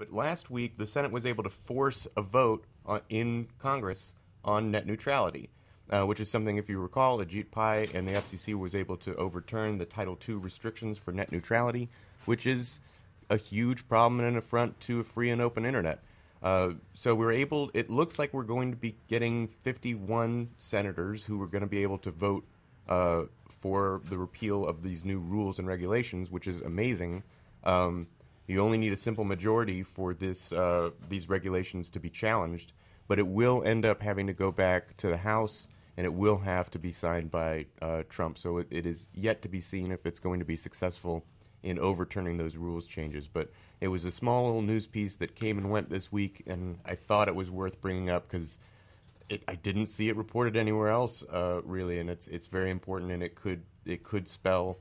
But last week, the Senate was able to force a vote in Congress on net neutrality, which is something, if you recall, Ajit Pai and the FCC was able to overturn the Title II restrictions for net neutrality, which is a huge problem and an affront to a free and open internet. So we're able, it looks like we're going to be getting 51 senators who are going to be able to vote for the repeal of these new rules and regulations, which is amazing. You only need a simple majority for these regulations to be challenged, but it will end up having to go back to the House, and it will have to be signed by Trump. So it is yet to be seen if it's going to be successful in overturning those rules changes. But it was a small little news piece that came and went this week, and I thought it was worth bringing up because I didn't see it reported anywhere else, really, and it's very important, and it could spell,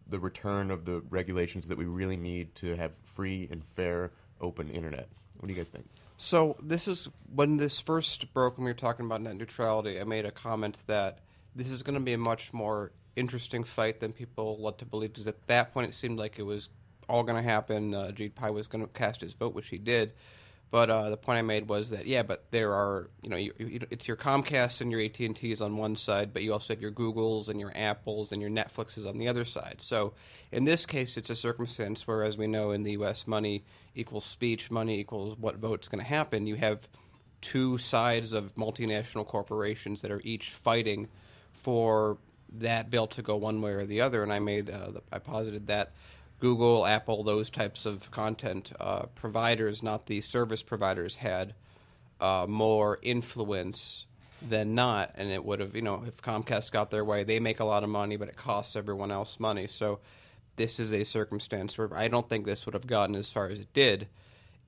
the return of the regulations that we really need to have free and fair, open internet. What do you guys think? So this is when this first broke, when we were talking about net neutrality, I made a comment that this is going to be a much more interesting fight than people led to believe, because at that point it seemed like it was all going to happen. Ajit Pai was going to cast his vote, which he did. But the point I made was that, but there are, it's your Comcast and your AT&Ts on one side, but you also have your Googles and your Apples and your Netflixes on the other side. So in this case, it's a circumstance where, as we know in the U.S., money equals speech, money equals what vote's going to happen. You have two sides of multinational corporations that are each fighting for that bill to go one way or the other. And I posited that Google, Apple, those types of content providers, not the service providers, had more influence than not. And it would have, if Comcast got their way, they make a lot of money, but it costs everyone else money. So this is a circumstance where I don't think this would have gotten as far as it did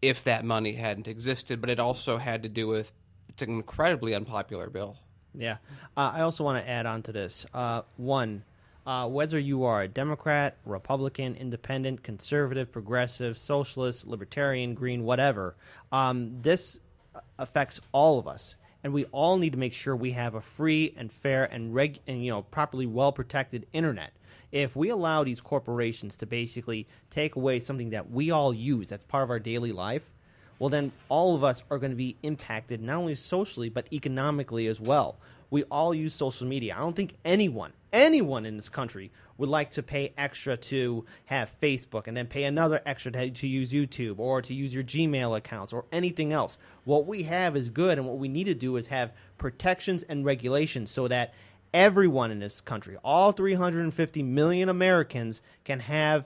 if that money hadn't existed. But it also had to do with, it's an incredibly unpopular bill. Yeah. I also want to add on to this. Whether you are a Democrat, Republican, independent, conservative, progressive, socialist, libertarian, green, whatever, this affects all of us. And we all need to make sure we have a free and fair and properly well-protected internet. If we allow these corporations to basically take away something that we all use, that's part of our daily life, well, then all of us are going to be impacted not only socially but economically as well. We all use social media. I don't think anyone in this country would like to pay extra to have Facebook and then pay another extra to use YouTube or to use your Gmail accounts or anything else. What we have is good, and what we need to do is have protections and regulations so that everyone in this country, all 350 million Americans, can have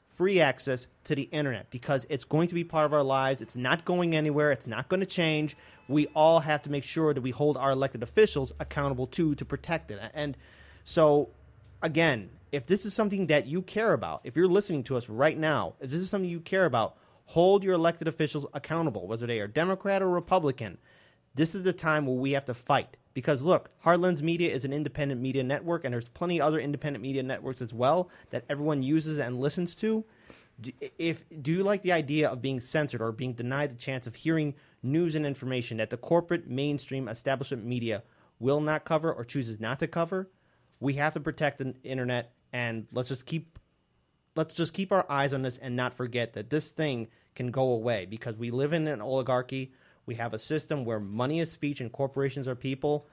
free access to the internet, because it's going to be part of our lives. It's not going anywhere. It's not going to change. We all have to make sure that we hold our elected officials accountable to protect it. And so, again, if this is something that you care about, if you're listening to us right now, if this is something you care about, hold your elected officials accountable, whether they are Democrat or Republican. This is the time where we have to fight. Because, look, Heartlands Media is an independent media network, and there's plenty of other independent media networks as well that everyone uses and listens to. Do you like the idea of being censored or being denied the chance of hearing news and information that the corporate mainstream establishment media will not cover or chooses not to cover? We have to protect the internet, and let's just keep our eyes on this and not forget that this thing can go away, because we live in an oligarchy. We have a system where money is speech and corporations are people.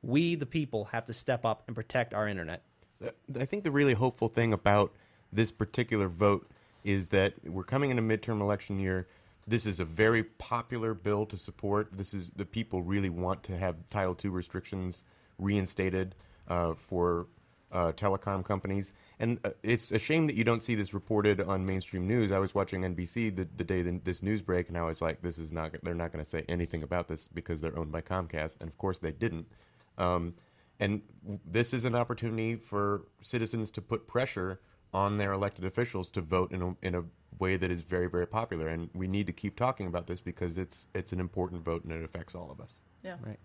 We, the people, have to step up and protect our internet. I think the really hopeful thing about this particular vote is that we're coming in a midterm election year. This is a very popular bill to support. The people really want to have Title II restrictions reinstated for telecom companies. And it's a shame that you don't see this reported on mainstream news. I was watching NBC the day this news break, and I was like, they're not going to say anything about this because they're owned by Comcast. And, of course, they didn't. And this is an opportunity for citizens to put pressure on their elected officials to vote in a way that is very, very popular. And we need to keep talking about this because it's an important vote and it affects all of us. Yeah. Right.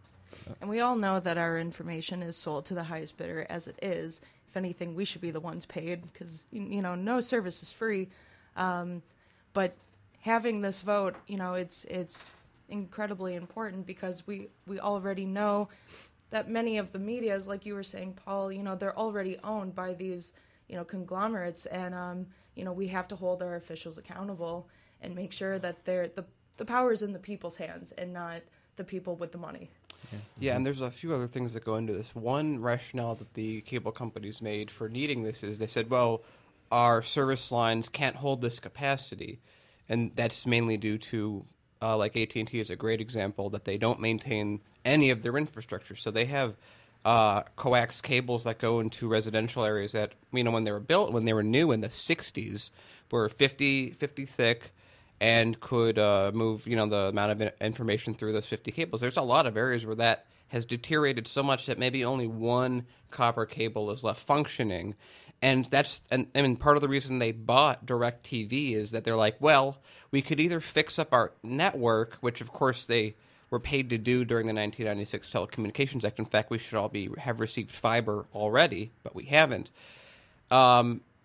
And we all know that our information is sold to the highest bidder as it is. If anything, we should be the ones paid because, no service is free. But having this vote, it's incredibly important because we already know that many of the medias, like you were saying, Paul, they're already owned by these, conglomerates. And, we have to hold our officials accountable and make sure that the power is in the people's hands and not the people with the money. Yeah, and there's a few other things that go into this. One rationale that the cable companies made for needing this is they said, well, our service lines can't hold this capacity, and that's mainly due to, like AT&T is a great example, that they don't maintain any of their infrastructure. So they have coax cables that go into residential areas that, when they were built, when they were new in the 60s, were 50 thick, and could move, the amount of information through those 50 cables. There's a lot of areas where that has deteriorated so much that maybe only one copper cable is left functioning. And part of the reason they bought DirecTV is that they're like, well, we could either fix up our network, which of course they were paid to do during the 1996 Telecommunications Act. In fact, we should all have received fiber already, but we haven't.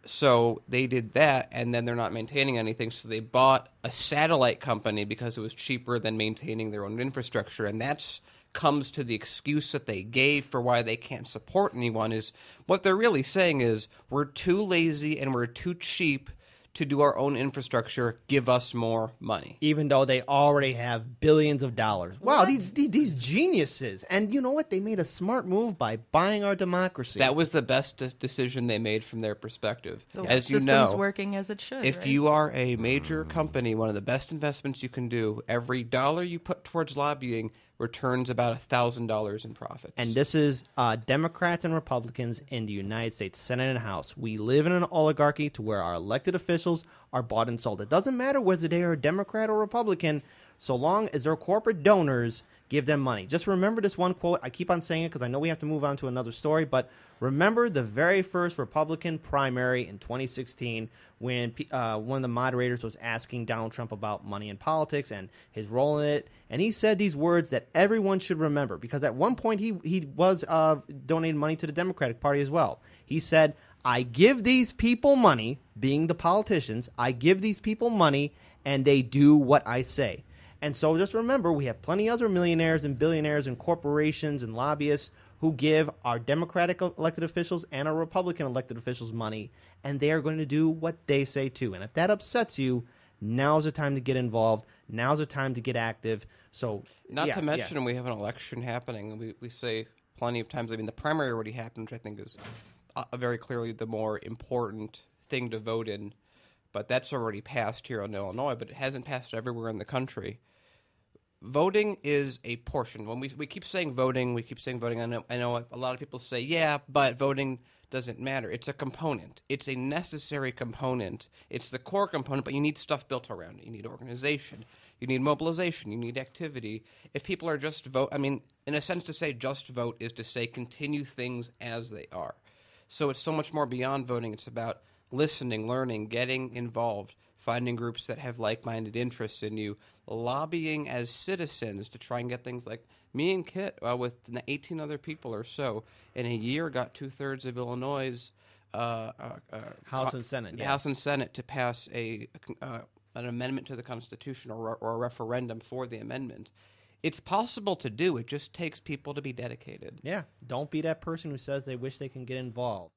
So they did that, and then they're not maintaining anything. So they bought a satellite company because it was cheaper than maintaining their own infrastructure. And that's comes to the excuse that they gave for why they can't support anyone is what they're really saying is we're too lazy and we're too cheap to do our own infrastructure. Give us more money. Even though they already have billions of dollars. Wow, What? these geniuses. And you know what? They made a smart move by buying our democracy. That was the best decision they made from their perspective. The As you system's know, working as it should. if right? you are a major company, one of the best investments you can do, every dollar you put towards lobbying returns about $1,000 in profits. And this is Democrats and Republicans in the United States Senate and House. We live in an oligarchy to where our elected officials are bought and sold. It doesn't matter whether they are Democrat or Republican, so long as their corporate donors give them money. Just remember this one quote. I keep on saying it because I know we have to move on to another story, but remember the very first Republican primary in 2016 when one of the moderators was asking Donald Trump about money in politics and his role in it, and he said these words that everyone should remember because at one point he was donating money to the Democratic Party as well. He said, I give these people money, being the politicians, I give these people money and they do what I say. And so just remember, we have plenty of other millionaires and billionaires and corporations and lobbyists who give our Democratic elected officials and our Republican elected officials money, and they are going to do what they say too. And if that upsets you, now's the time to get involved. Now's the time to get active. So, Not to mention we have an election happening. We say plenty of times, the primary already happened, which I think is very clearly the more important thing to vote in. But that's already passed here in Illinois, but it hasn't passed everywhere in the country. Voting is a portion. When we keep saying voting, I know a lot of people say, yeah, but voting doesn't matter. It's a component. It's a necessary component. It's the core component, but you need stuff built around it. You need organization. You need mobilization. You need activity. If people are just vote, in a sense to say just vote is to say continue things as they are. So it's so much more beyond voting. It's about listening, learning, getting involved, finding groups that have like-minded interests in you, lobbying as citizens to try and get things like me and Kit, with 18 other people or so, in a year got 2/3 of Illinois' House and Senate. Yeah. House and Senate to pass an amendment to the Constitution or a referendum for the amendment. It's possible to do. It just takes people to be dedicated. Yeah. Don't be that person who says they wish they can get involved.